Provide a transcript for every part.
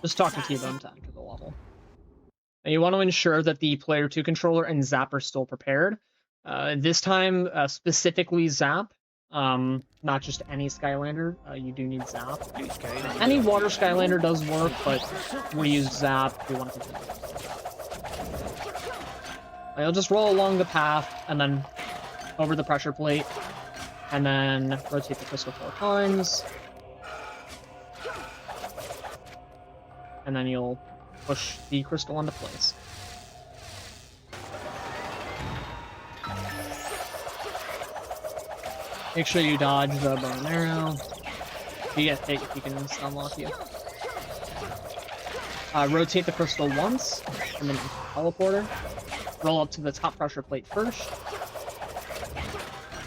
Just talk to T-Bone to enter the level. And you want to ensure that the player 2 controller and Zap are still prepared. This time, specifically Zap, not just any Skylander. You do need Zap. Any water Skylander does work, but we use Zap. We want to continue. You'll just roll along the path, and then over the pressure plate, and then rotate the crystal 4 times. And then you'll push the crystal into place. Make sure you dodge the bow and arrow. If you get hit, you can stun lock you. Rotate the crystal once, and then teleporter. Roll up to the top pressure plate first.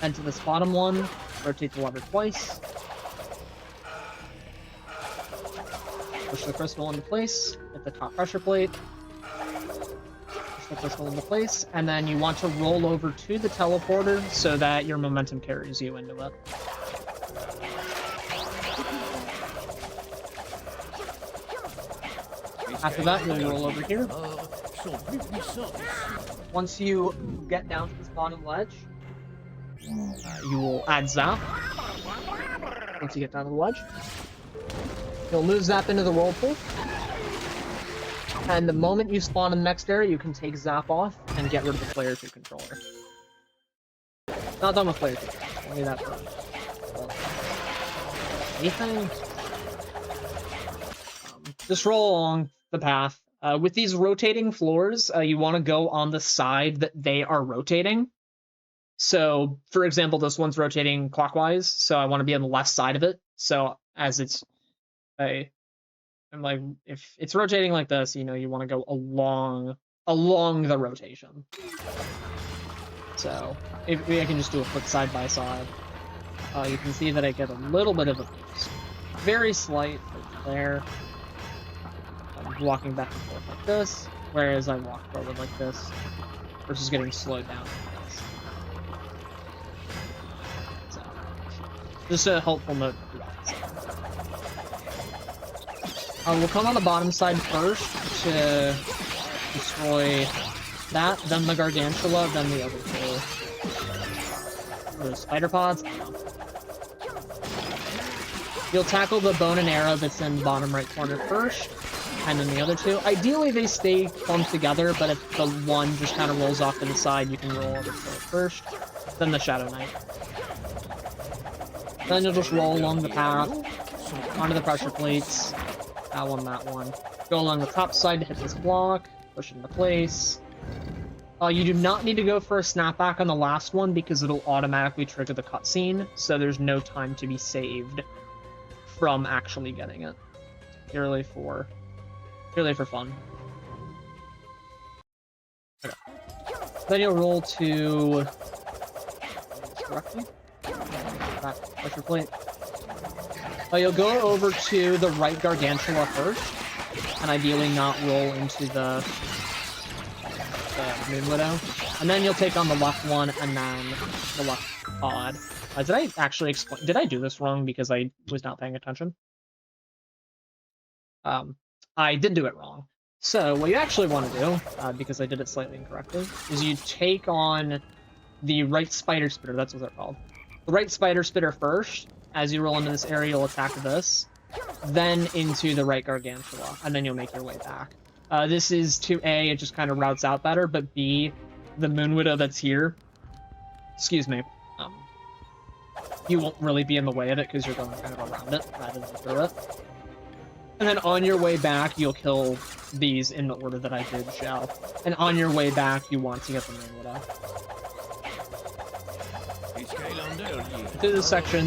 And to this bottom one, rotate the lever twice. Push the crystal into place at the top pressure plate. Push the crystal into place, and then you want to roll over to the teleporter so that your momentum carries you into it. After that, you'll roll over here. Once you get down to this bottom ledge, you will add Zap. Once you get down to the ledge, you'll move Zap into the whirlpool. And the moment you spawn in the next area, you can take Zap off and get rid of the player 2 controller. Not done with player 2. Only that first. Anything? Just roll along the path. With these rotating floors, you want to go on the side that they are rotating. So, for example, this one's rotating clockwise, so I want to be on the left side of it. So, as it's I'm like, if it's rotating like this, you know, you want to go along the rotation. So, if I can just do a quick side by side, you can see that I get a little bit of a boost. Very slight right there. I'm walking back and forth like this, whereas I walk forward like this, versus getting slowed down like this. So, just a helpful note throughout. We'll come on the bottom side first to destroy that, then the Gargantula, then the other two. The spider pods. You'll tackle the bone and arrow that's in the bottom right corner first, and then the other two. Ideally, they stay clumped together, but if the one just kind of rolls off to the side, you can roll over to it first, then the Shadow Knight. Then you'll just roll along the path, onto the pressure plates. That one. Go along the top side to hit this block, push it into place. You do not need to go for a snapback on the last one because it'll automatically trigger the cutscene, so there's no time to be saved from actually getting it. Purely for fun. Okay. Then you'll roll to correctly. Back pressure plate. You'll go over to the right Gargantula first, and ideally not roll into the Moon Widow. And then you'll take on the left one, and then the left pod. Did I actually explain? Did I do this wrong because I was not paying attention? I did do it wrong. So what you actually want to do, because I did it slightly incorrectly, is you take on the right Spider Spitter. That's what they're called. The right Spider Spitter first. As you roll into this area, you'll attack this, then into the right Gargantula, and then you'll make your way back. This is to A, it just kind of routes out better, but B, the Moon Widow that's here, excuse me, you won't really be in the way of it because you're going kind of around it rather than through it. And then on your way back, you'll kill these in the order that I did show. And on your way back, you want to get the Moon Widow. To this section,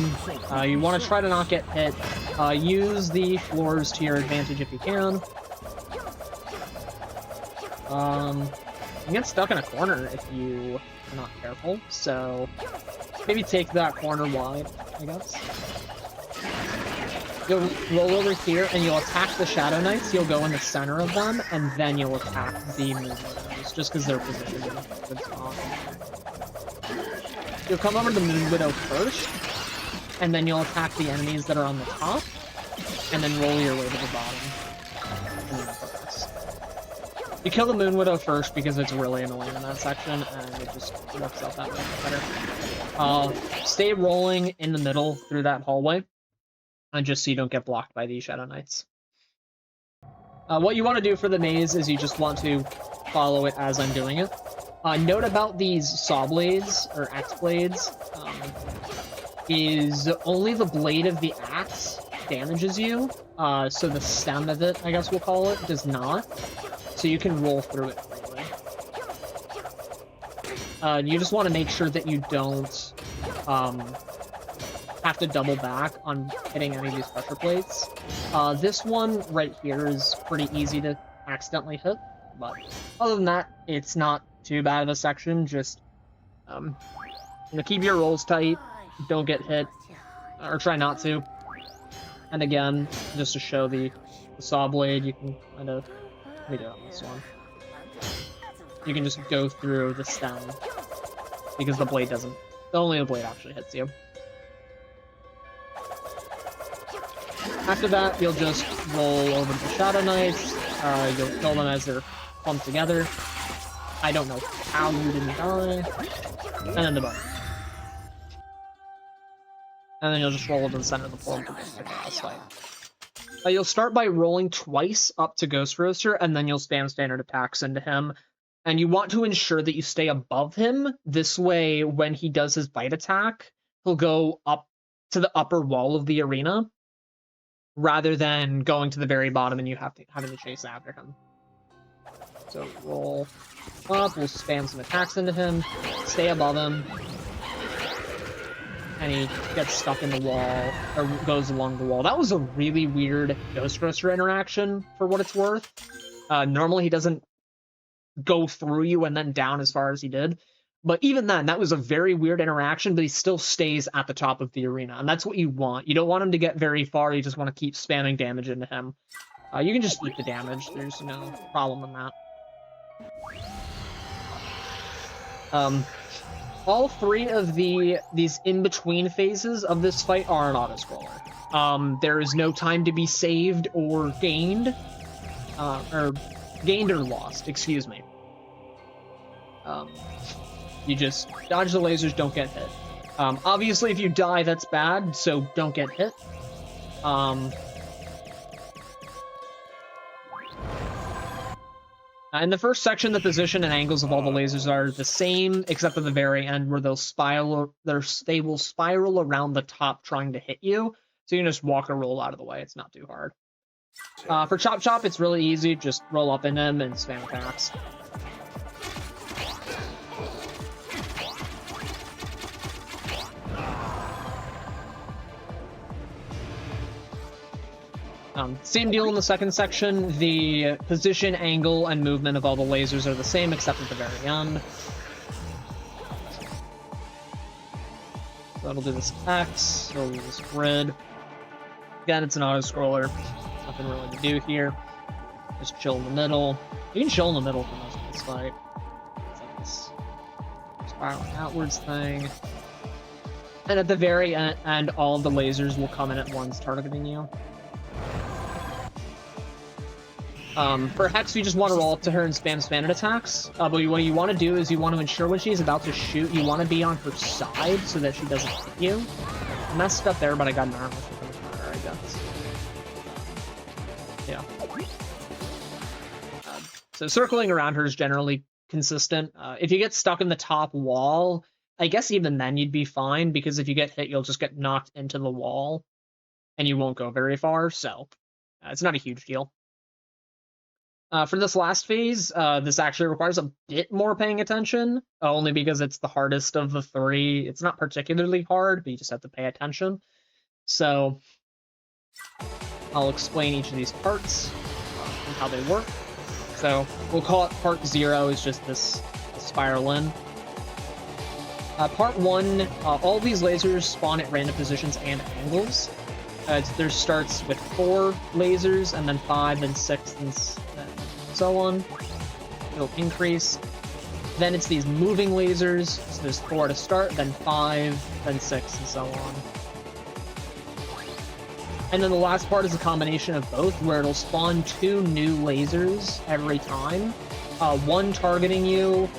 you want to try to not get hit. Use the floors to your advantage if you can. You can get stuck in a corner if you are not careful, so maybe take that corner wide, I guess. You'll roll over here and you'll attack the Shadow Knights. You'll go in the center of them, and then you'll attack the Moon Widows, just because they're positioned in a good spot. You'll come over to the Moon Widow first, and then you'll attack the enemies that are on the top, and then roll your way to the bottom. and then focus. You kill the Moon Widow first because it's really annoying in that section, and it just works out that way better. Stay rolling in the middle through that hallway, and just so you don't get blocked by these Shadow Knights. What you want to do for the maze is you just want to follow it as I'm doing it. Note about these saw blades, or axe blades, is only the blade of the axe damages you, so the stem of it, I guess we'll call it, does not. So you can roll through it freely. You just want to make sure that you don't have to double back on hitting any of these pressure plates. This one right here is pretty easy to accidentally hit, but other than that, it's not too bad of a section. Just keep your rolls tight, don't get hit, or try not to. And again, just to show the saw blade, you can kind of, let me do it on this one. You can just go through the stem, because the blade doesn't, only the blade actually hits you. After that, you'll just roll over to the Shadow Knights, you'll kill them as they're clumped together. I don't know how you didn't die. And then the bonus. And then you'll just roll to the center of the floor to the boss fight. You'll start by rolling twice up to Ghost Roaster, and then you'll spam standard attacks into him. And you want to ensure that you stay above him. This way, when he does his bite attack, he'll go up to the upper wall of the arena, rather than going to the very bottom and you having to chase after him. So roll up, we'll spam some attacks into him, stay above him, and he gets stuck in the wall, or goes along the wall. That was a really weird Ghost Roaster interaction, for what it's worth. Normally he doesn't go through you and then down as far as he did. But even then, that was a very weird interaction, but he still stays at the top of the arena, and that's what you want. You don't want him to get very far, you just want to keep spamming damage into him. You can just eat the damage, there's no problem in that. All three of these in-between phases of this fight are an auto-scroller. There is no time to be saved or gained, or lost, excuse me. You just dodge the lasers, don't get hit. Obviously, if you die, that's bad, so don't get hit. In the first section, the position and angles of all the lasers are the same, except at the very end, where they will spiral around the top trying to hit you. So you can just walk or roll out of the way. It's not too hard. For Chop Chop, it's really easy. Just roll up in them and spam attacks. Same deal in the second section. The position, angle, and movement of all the lasers are the same, except at the very end. So it'll do this X, it'll do this grid. Again, it's an auto-scroller. Nothing really to do here. Just chill in the middle. You can chill in the middle for most of this fight. It's like this spiraling outwards thing. And at the very end, all of the lasers will come in at once, targeting you. For Hex, you just want to roll up to her and spam standard attacks. But what you want to do is you want to ensure when she's about to shoot, you want to be on her side so that she doesn't hit you. I messed up there, but I got an armor from the counter, I guess. Yeah. So circling around her is generally consistent. If you get stuck in the top wall, I guess even then you'd be fine, because if you get hit, you'll just get knocked into the wall, and you won't go very far, so it's not a huge deal. For this last phase, this actually requires a bit more paying attention, only because it's the hardest of the three. It's not particularly hard, but you just have to pay attention. So I'll explain each of these parts and how they work. So we'll call it part 0 is just this spiral in. Part 1, all these lasers spawn at random positions and angles. There starts with 4 lasers, and then 5, then 6, and so on. It'll increase. Then it's these moving lasers, so there's 4 to start, then 5, then 6, and so on. And then the last part is a combination of both, where it'll spawn 2 new lasers every time. One targeting you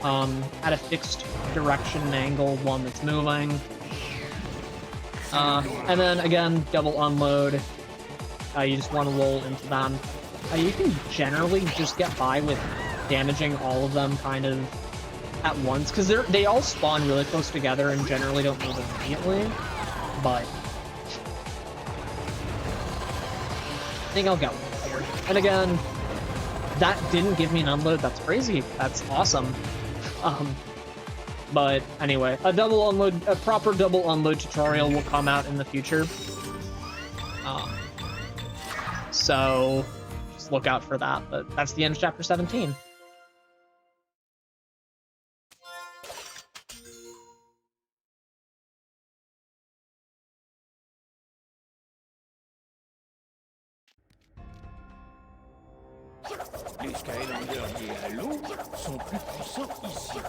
at a fixed direction and angle, one that's moving. And then, again, double unload. You just want to roll into them. You can generally just get by with damaging all of them kind of at once, because they all spawn really close together and generally don't move immediately, but I think I'll get one here. And again, that didn't give me an unload. That's crazy. That's awesome. But anyway, a proper double unload tutorial will come out in the future. So just look out for that. But that's the end of chapter 17. Les Skylanders liés à l'eau sont plus puissants ici.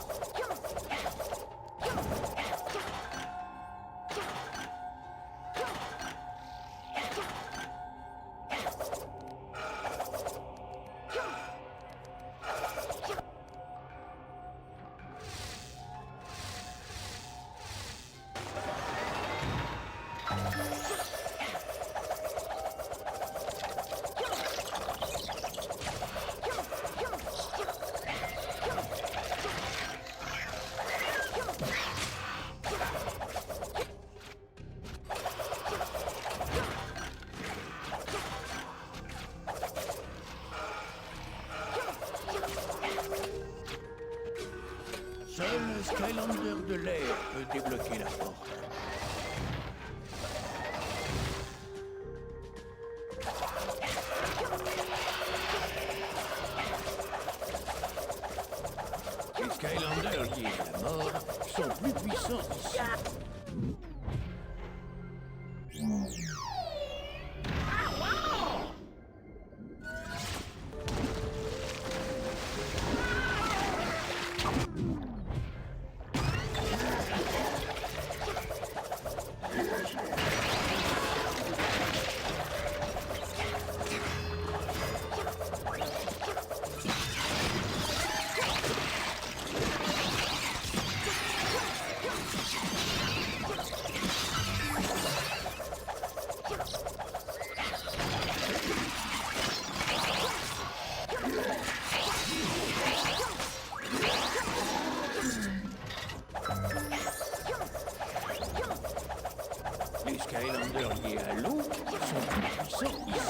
Seul un Skylander de l'air peut débloquer la porte. Les Skylanders liés à la mort sont plus puissants ici. Les Skylanders liés à l'eau sont plus puissants ici.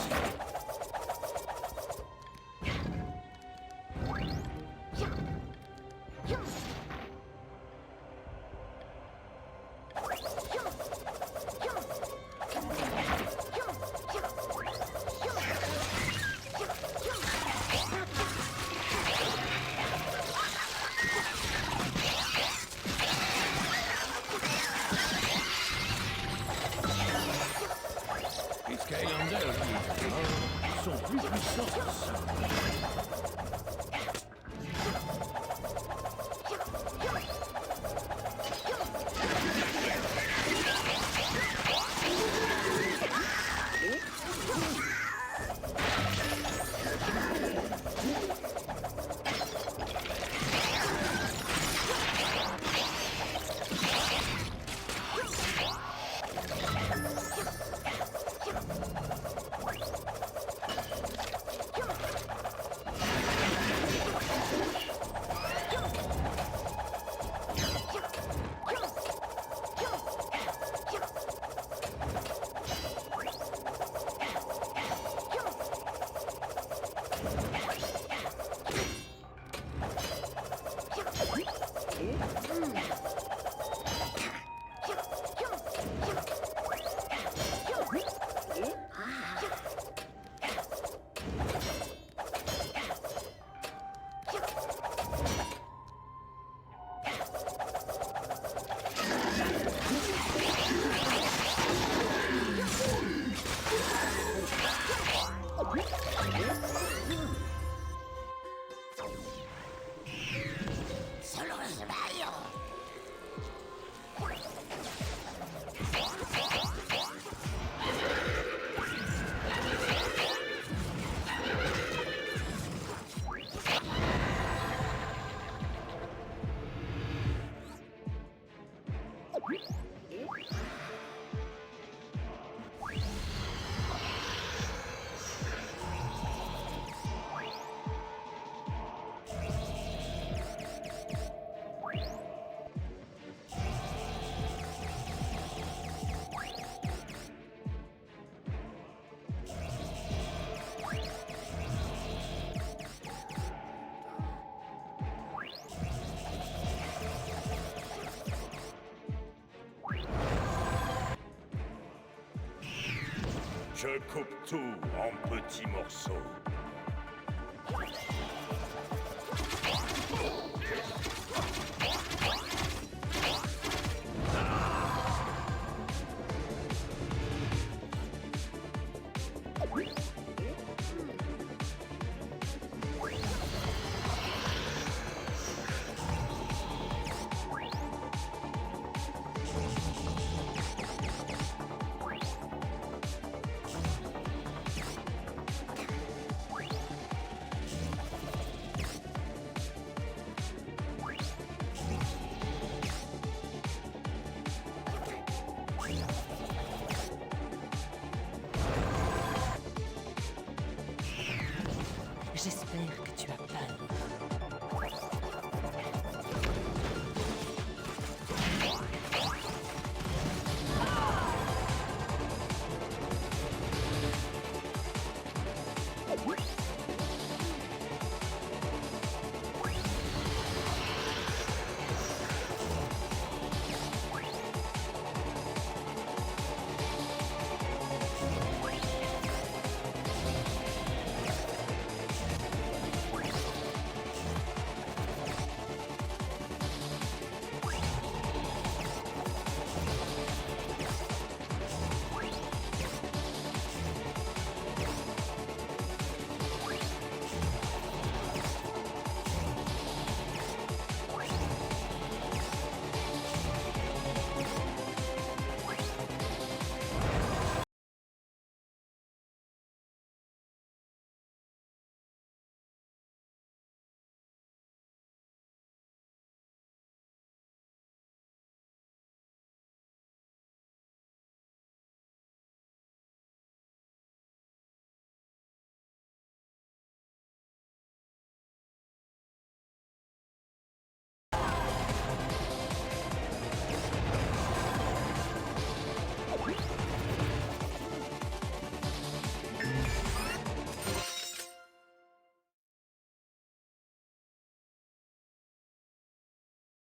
Les Skylanders liés à la mort sont plus puissants ici. Je coupe tout en petits morceaux. J'espère